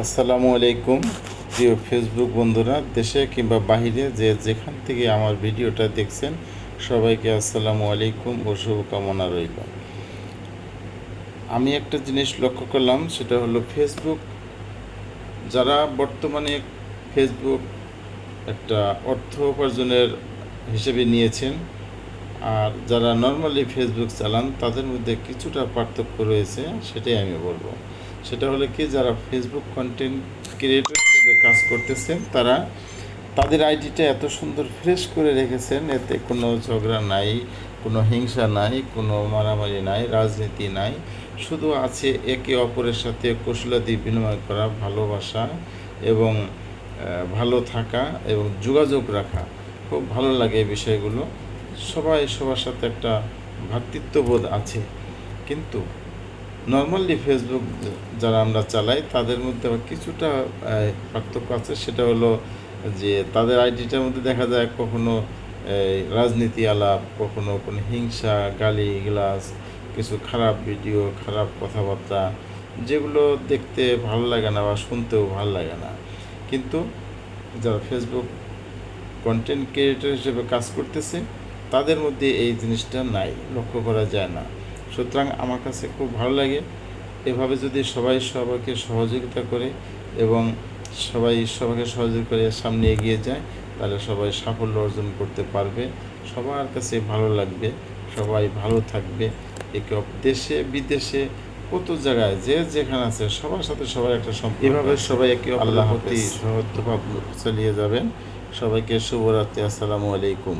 আসসালামু আলাইকুম প্রিয় ফেসবুক বন্ধুরা, দেশে কিংবা বাহিরে যেখান থেকে আমার ভিডিওটা দেখছেন সবাইকে আসসালামু আলাইকুম ও শুভকামনা রইল। আমি একটা জিনিস লক্ষ্য করলাম, সেটা হলো ফেসবুক যারা বর্তমানে ফেসবুক একটা অর্থ উপার্জনের হিসেবে নিয়েছেন, আর যারা নর্মালি ফেসবুক চালান তাদের মধ্যে কিছুটা পার্থক্য রয়েছে, সেটাই আমি বলবো। সেটা হলো কি, যারা ফেসবুক কন্টেন্ট ক্রিয়েটর হিসেবে কাজ করতেছেন তারা তাদের আইডিটা এত সুন্দর ফ্রেশ করে রেখেছেন, এতে কোনো ঝগড়া নাই, কোনো হিংসা নাই, কোনো মারামারি নাই, রাজনীতি নাই, শুধু আছে একে অপরের সাথে কুশলাদি বিনিময় করা, ভালোবাসা এবং ভালো থাকা এবং যোগাযোগ রাখা। খুব ভালো লাগে এই বিষয়গুলো। সবাই সবার সাথে একটা ভ্রাতৃত্ববোধ আছে। কিন্তু নর্মালি ফেসবুক যারা আমরা চালাই তাদের মধ্যে আবার কিছুটা পার্থক্য আছে। সেটা হলো যে তাদের আইডিটার মধ্যে দেখা যায় কখনো রাজনীতি আলাপ, কখনো কোনো হিংসা, গালিগালাজ, কিছু খারাপ ভিডিও, খারাপ কথাবার্তা, যেগুলো দেখতে ভালো লাগে না বা শুনতেও ভালো লাগে না। কিন্তু যারা ফেসবুক কন্টেন্ট ক্রিয়েটর হিসেবে কাজ করতেছে তাদের মধ্যে এই জিনিসটা নাই, লক্ষ্য করা যায় না। সুতরাং আমার কাছে খুব ভালো লাগে। এভাবে যদি সবাই সবাইকে সহযোগিতা করে এবং সবাইকে সহযোগিতা করে সামনে এগিয়ে যায়, তাহলে সবাই সাফল্য অর্জন করতে পারবে, সবার কাছে ভালো লাগবে, সবাই ভালো থাকবে। একে দেশে বিদেশে কত জায়গায় যে যেখানে আছে সবার সাথে সবার একটা সম্পর্ক, এভাবে সবাই একে অপরের প্রতি সহযোগিতা চালিয়ে যাবেন। সবাইকে শুভরাত্রি, আসসালামু আলাইকুম।